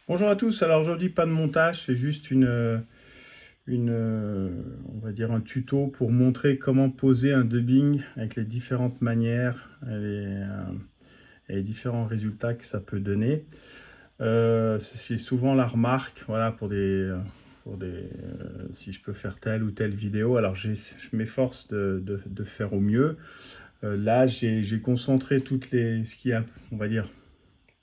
Bonjour à tous, alors aujourd'hui pas de montage, c'est juste on va dire un tuto pour montrer comment poser un dubbing avec les différentes manières et les différents résultats que ça peut donner. C'est souvent la remarque, voilà, si je peux faire telle ou telle vidéo, alors je m'efforce de faire au mieux. Là j'ai concentré ce qu'il y a, on va dire,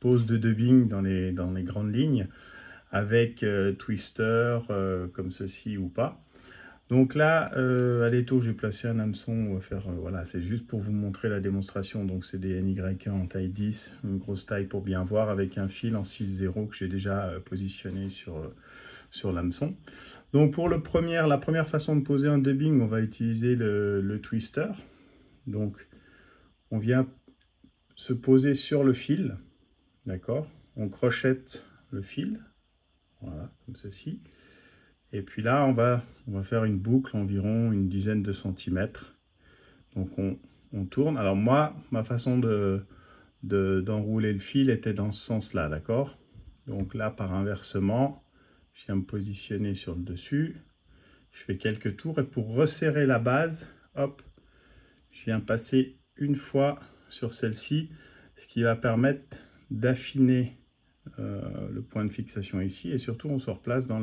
pose de dubbing dans les grandes lignes, avec twister comme ceci ou pas. Donc là, à l'étau, j'ai placé un hameçon. On va faire, voilà, c'est juste pour vous montrer la démonstration. Donc c'est des NY1 en taille 10, une grosse taille pour bien voir, avec un fil en 6-0 que j'ai déjà positionné sur l'hameçon. Donc pour la première façon de poser un dubbing, on va utiliser le twister. Donc on vient se poser sur le fil, d'accord? On crochette le fil, voilà, comme ceci. Et puis là, on va faire une boucle environ une dizaine de centimètres. Donc on tourne. Alors moi, ma façon d'enrouler le fil était dans ce sens-là, d'accord? Donc là, par inversement, je viens me positionner sur le dessus. Je fais quelques tours et pour resserrer la base, hop, je viens passer une fois sur celle-ci, ce qui va permettre d'affiner le point de fixation ici, et surtout on se replace dans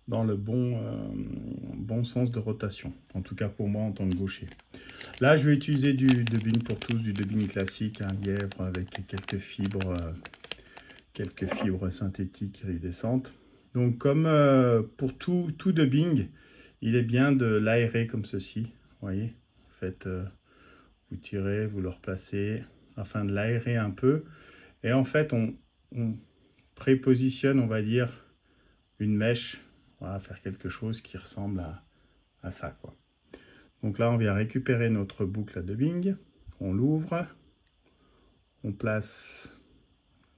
dans le bon sens de rotation, en tout cas pour moi en tant que gaucher. Là je vais utiliser du dubbing pour tous, du dubbing classique, un lièvre avec quelques fibres synthétiques iridescentes. Donc comme pour tout dubbing, il est bien de l'aérer comme ceci, vous voyez, faites, vous tirez, vous le replacez afin de l'aérer un peu, et en fait on prépositionne, on va dire, une mèche. Voilà, faire quelque chose qui ressemble à ça, quoi. Donc là, on vient récupérer notre boucle à dubbing, on l'ouvre, on place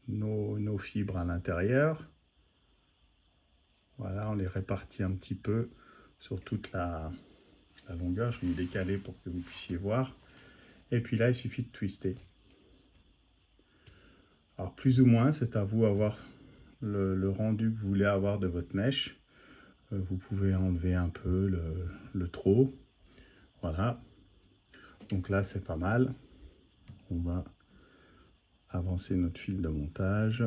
nos fibres à l'intérieur. Voilà, on les répartit un petit peu sur toute la longueur. Je vais me décaler pour que vous puissiez voir. Et puis là, il suffit de twister. Alors plus ou moins, c'est à vous d'avoir le rendu que vous voulez avoir de votre mèche. Vous pouvez enlever un peu le trop. Voilà. Donc là, c'est pas mal. On va avancer notre fil de montage.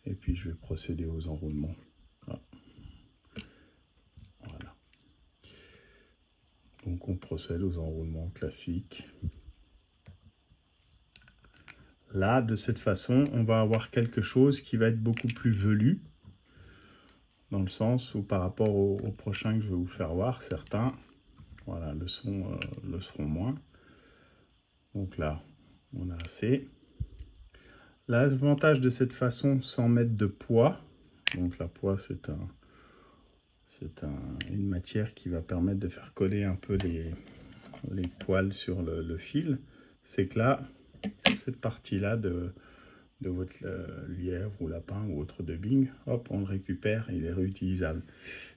Et puis, je vais procéder aux enroulements. Voilà. Donc, on procède aux enroulements classiques. Là, de cette façon, on va avoir quelque chose qui va être beaucoup plus velu, dans le sens où par rapport au prochain que je vais vous faire voir, certains, voilà, le seront moins. Donc là, on a assez. L'avantage de cette façon, sans mettre de poids, donc la poids, c'est une matière qui va permettre de faire coller un peu les poils sur le fil, c'est que là, cette partie-là de votre lièvre ou lapin ou autre dubbing, hop, on le récupère, il est réutilisable.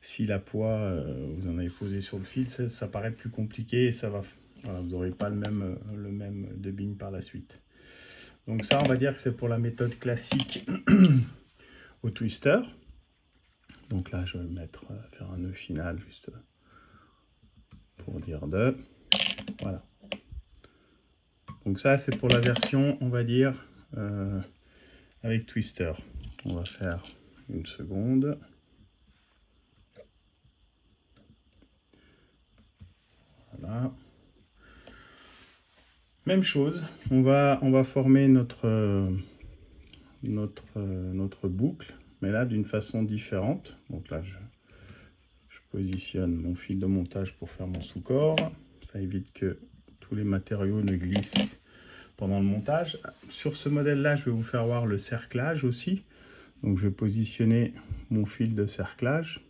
Si la poids, vous en avez posé sur le fil, ça paraît plus compliqué et ça va, voilà, vous n'aurez pas le même dubbing par la suite. Donc ça, on va dire que c'est pour la méthode classique au twister. Donc là, je vais faire un nœud final juste pour dire de. Voilà. Donc ça, c'est pour la version, on va dire, avec twister. On va faire une seconde. Voilà. Même chose, on va former notre boucle, mais là d'une façon différente. Donc là, je positionne mon fil de montage pour faire mon sous-corps. Ça évite que tous les matériaux ne glissent pendant le montage. Sur ce modèle-là, je vais vous faire voir le cerclage aussi. Donc je vais positionner mon fil de cerclage.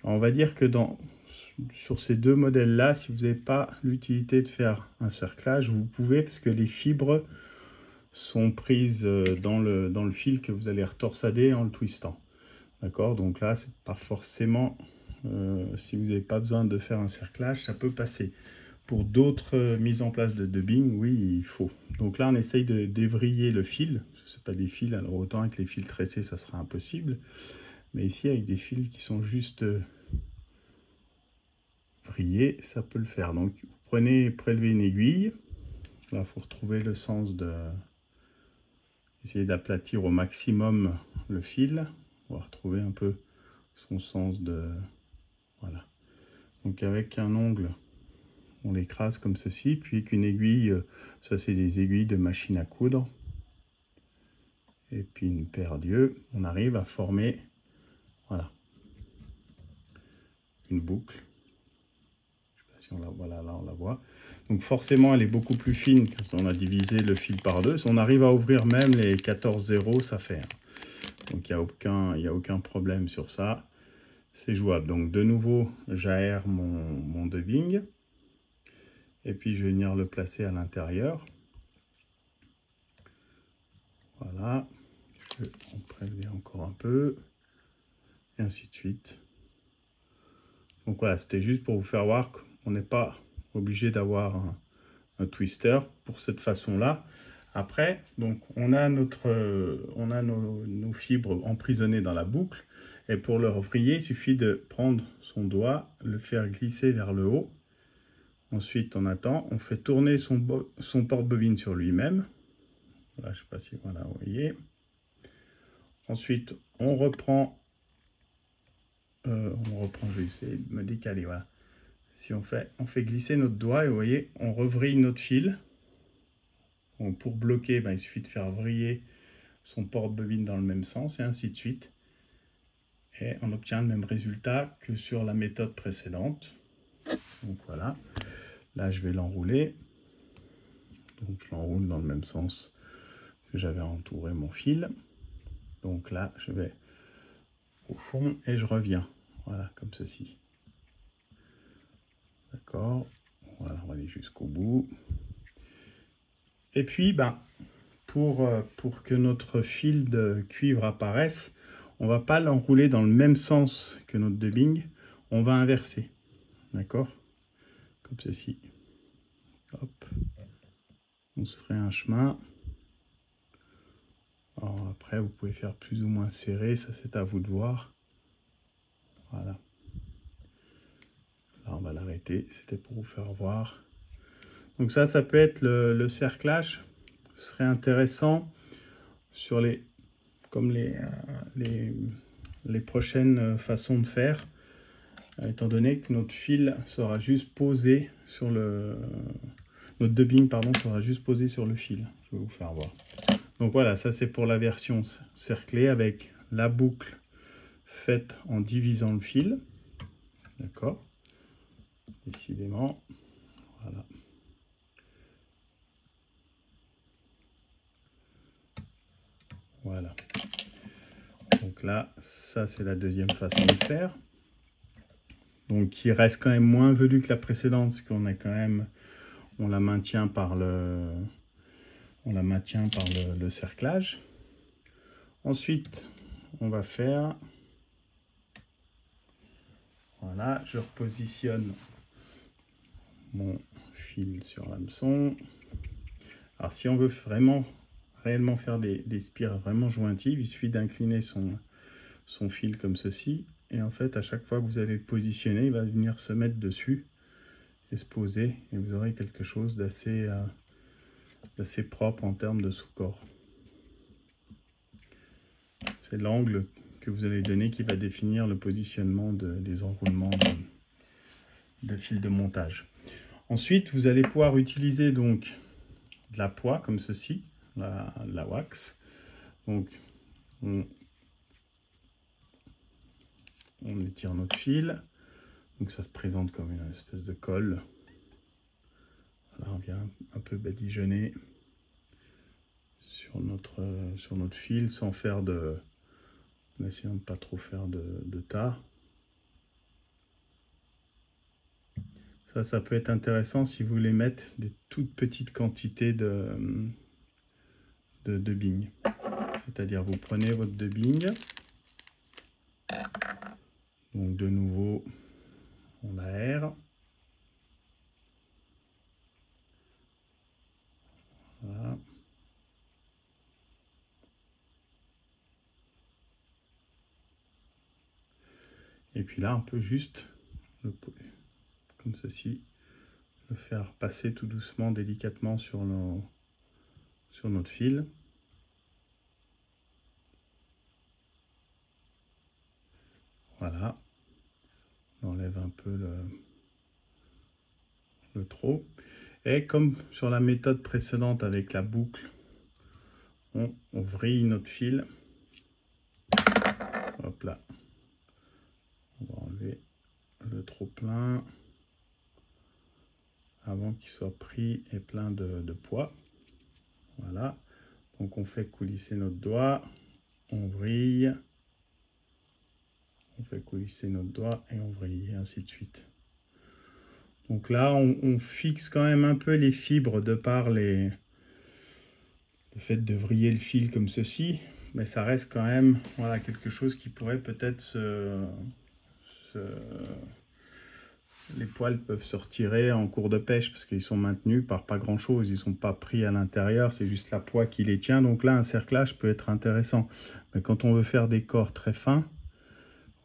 Alors, on va dire que sur ces deux modèles-là, si vous n'avez pas l'utilité de faire un cerclage, vous pouvez, parce que les fibres sont prises dans le fil que vous allez retorsader en le twistant. D'accord? Donc là, c'est pas forcément, si vous n'avez pas besoin de faire un cerclage, ça peut passer. pour d'autres mises en place de dubbing, oui, il faut. Donc là, on essaye de dévriller le fil. Ce n'est pas des fils, alors autant avec les fils tressés, ça sera impossible. Mais ici, avec des fils qui sont juste vrillés, ça peut le faire. Donc, vous prélevez une aiguille. Là, il faut retrouver le sens de... Essayer d'aplatir au maximum le fil. On va retrouver un peu son sens de... Voilà. Donc, avec un ongle, on l'écrase comme ceci, puis avec une aiguille, ça c'est des aiguilles de machine à coudre, et puis une paire d'yeux, on arrive à former, voilà, une boucle. Je sais pas si on la voit là, on la voit. Donc forcément elle est beaucoup plus fine quand on a divisé le fil par deux. Si on arrive à ouvrir même les 14 zéros, ça fait. Donc il n'y a aucun problème sur ça. C'est jouable. Donc de nouveau, j'aère mon dubbing. Et puis je vais venir le placer à l'intérieur. Voilà. Je vais en prélever encore un peu. Et ainsi de suite. Donc voilà, c'était juste pour vous faire voir qu'on n'est pas obligé d'avoir un twister pour cette façon-là. Après, donc on a nos fibres emprisonnées dans la boucle. Et pour le vriller, il suffit de prendre son doigt, le faire glisser vers le haut. Ensuite, on attend, on fait tourner son porte-bobine sur lui-même. Voilà, je ne sais pas si voilà, vous voyez. Ensuite, on reprend, je vais essayer de me décaler, voilà. Si on fait glisser notre doigt, et vous voyez, on revrille notre fil. Donc, pour bloquer, il suffit de faire vriller son porte-bobine dans le même sens, et ainsi de suite. Et on obtient le même résultat que sur la méthode précédente. Donc voilà, là je vais l'enrouler. Donc je l'enroule dans le même sens que j'avais entouré mon fil. Donc là, je vais au fond et je reviens. Voilà, comme ceci. D'accord. Voilà, on va aller jusqu'au bout. Et puis, pour que notre fil de cuivre apparaisse, on ne va pas l'enrouler dans le même sens que notre dubbing. On va inverser. D'accord? Comme ceci. Hop. On se ferait un chemin. Alors après, vous pouvez faire plus ou moins serré, ça c'est à vous de voir. Voilà. Là, on va l'arrêter, c'était pour vous faire voir. Donc ça peut être le cerclage. Ce serait intéressant sur les prochaines façons de faire, étant donné que notre fil sera juste posé sur notre dubbing, pardon, sera juste posé sur le fil. Je vais vous faire voir. Donc voilà, ça c'est pour la version cerclée avec la boucle faite en divisant le fil. D'accord? Décidément. Voilà. Voilà. Donc là, ça c'est la deuxième façon de faire. Donc il reste quand même moins velu que la précédente, parce qu'on a quand même, on la maintient par le cerclage. Ensuite, on va faire, voilà, je repositionne mon fil sur l'hameçon. Alors si on veut réellement faire des spires vraiment jointives, il suffit d'incliner son fil comme ceci. Et en fait, à chaque fois que vous allez le positionner, il va venir se mettre dessus et se poser. Et vous aurez quelque chose d'assez propre en termes de sous-corps. C'est l'angle que vous allez donner qui va définir le positionnement des enroulements de fil de montage. Ensuite, vous allez pouvoir utiliser donc de la poix comme ceci, la wax. Donc, on étire notre fil. Donc, ça se présente comme une espèce de colle. Voilà, on vient un peu badigeonner sur notre fil sans faire en essayant de ne pas trop faire de tas. Ça peut être intéressant si vous voulez mettre des toutes petites quantités de dubbing. C'est-à-dire vous prenez votre dubbing. Donc de nouveau, on aère. Et puis là, on peut juste, comme ceci, le faire passer tout doucement, délicatement sur notre fil. Voilà. On enlève un peu le trop. Et comme sur la méthode précédente avec la boucle, on vrille notre fil. Hop là. On va enlever le trop plein avant qu'il soit pris et plein de poids. Voilà. Donc on fait coulisser notre doigt, on vrille, on fait coulisser notre doigt et on vrille, et ainsi de suite. Donc là, on fixe quand même un peu les fibres de par le fait de vriller le fil comme ceci, mais ça reste quand même, voilà, quelque chose qui pourrait peut-être les poils peuvent se retirer en cours de pêche parce qu'ils sont maintenus par pas grand chose, ils ne sont pas pris à l'intérieur, c'est juste la poix qui les tient. Donc là, un cerclage peut être intéressant, mais quand on veut faire des corps très fins,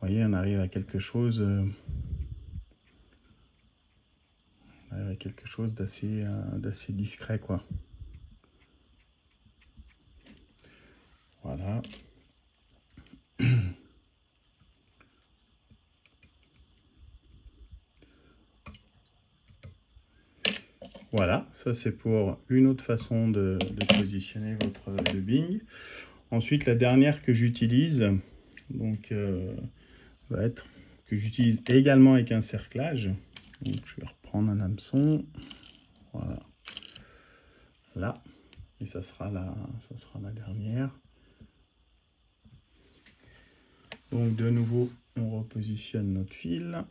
vous voyez, on arrive à quelque chose d'assez discret, quoi. Voilà. Voilà, ça c'est pour une autre façon de positionner votre dubbing. Ensuite, la dernière que j'utilise, donc va être que j'utilise également avec un cerclage. Donc je vais reprendre un hameçon, voilà, là, et ça sera la dernière. Donc de nouveau, on repositionne notre fil.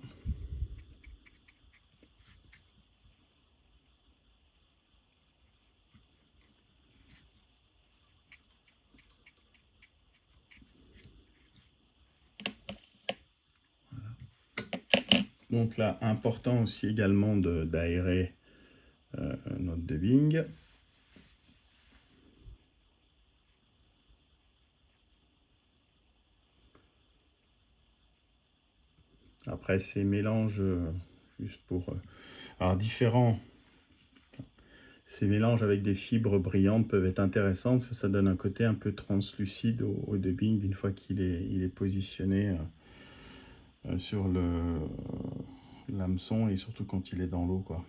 Donc là, important aussi également d'aérer notre dubbing. Après ces mélanges, juste pour... alors différents, ces mélanges avec des fibres brillantes peuvent être intéressants, ça donne un côté un peu translucide au dubbing une fois qu'il est positionné sur l'hameçon et surtout quand il est dans l'eau, quoi.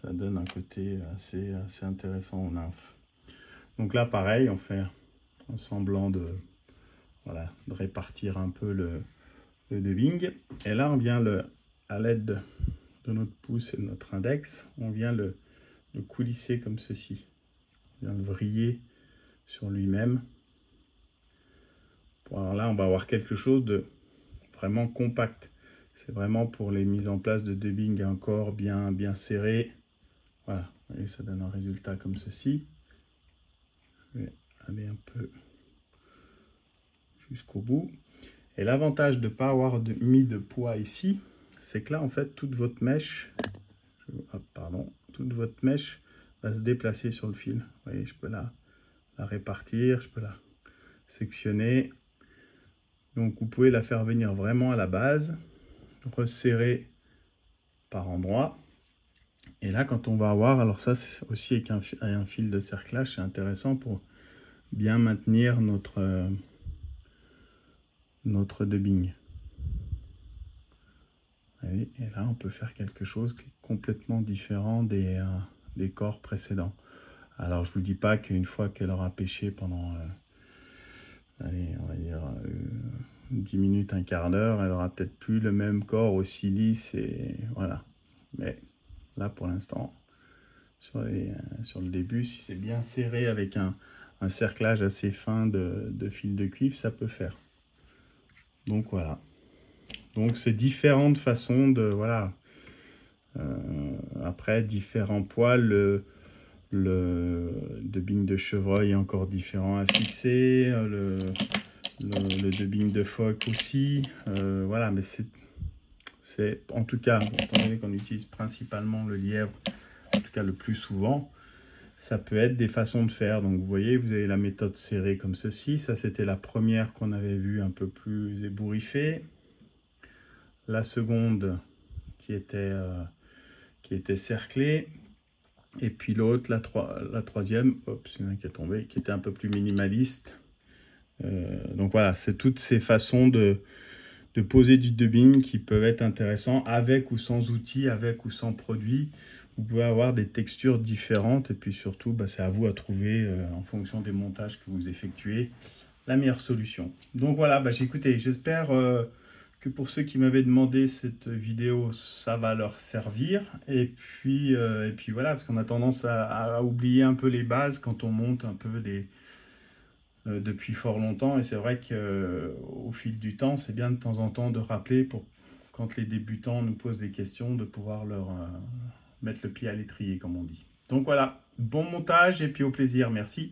Ça donne un côté assez intéressant aux nymphes. Donc là, pareil, on fait un semblant de répartir un peu le dubbing. Et là, on vient à l'aide de notre pouce et de notre index, on vient le coulisser comme ceci. On vient le vriller sur lui-même. Alors là, on va avoir quelque chose de vraiment compact. C'est vraiment pour les mises en place de dubbing encore bien serré. Voilà, et ça donne un résultat comme ceci. Je vais aller un peu jusqu'au bout. Et l'avantage de ne pas avoir mis de poids ici, c'est que là, en fait, toute votre mèche, toute votre mèche va se déplacer sur le fil. Vous voyez, je peux la répartir, je peux la sectionner. Donc, vous pouvez la faire venir vraiment à la base, resserrer par endroits. Et là, quand on va avoir, alors ça, c'est aussi avec un fil de cerclage, c'est intéressant pour bien maintenir notre dubbing. Et là, on peut faire quelque chose qui est complètement différent des corps précédents. Alors, je ne vous dis pas qu'une fois qu'elle aura pêché pendant, allez, on va dire 10 minutes, un quart d'heure, elle aura peut-être plus le même corps aussi lisse, et voilà. Mais là, pour l'instant, sur le début, si c'est bien serré avec un cerclage assez fin de fil de cuivre, ça peut faire. Donc voilà. Donc c'est différentes façons de, voilà. Après, différents poils, le dubbing de chevreuil est encore différent à fixer, le dubbing de phoque aussi, voilà, mais c'est en tout cas, étant donné qu'on utilise principalement le lièvre, en tout cas le plus souvent, ça peut être des façons de faire. Donc vous voyez, vous avez la méthode serrée comme ceci, ça c'était la première qu'on avait vue un peu plus ébouriffée. la seconde qui était cerclée, et puis l'autre, la troisième, hop, c'est une qui est tombée, qui était un peu plus minimaliste. Donc voilà, c'est toutes ces façons de poser du dubbing qui peuvent être intéressants avec ou sans outils, avec ou sans produit. Vous pouvez avoir des textures différentes et puis surtout, c'est à vous à trouver en fonction des montages que vous effectuez la meilleure solution. Donc voilà, écoutez, j'espère que pour ceux qui m'avaient demandé cette vidéo, ça va leur servir. Et puis voilà, parce qu'on a tendance à oublier un peu les bases quand on monte un peu depuis fort longtemps. Et c'est vrai qu'au fil du temps, c'est bien de temps en temps de rappeler pour quand les débutants nous posent des questions, de pouvoir leur mettre le pied à l'étrier, comme on dit. Donc voilà, bon montage et puis au plaisir. Merci.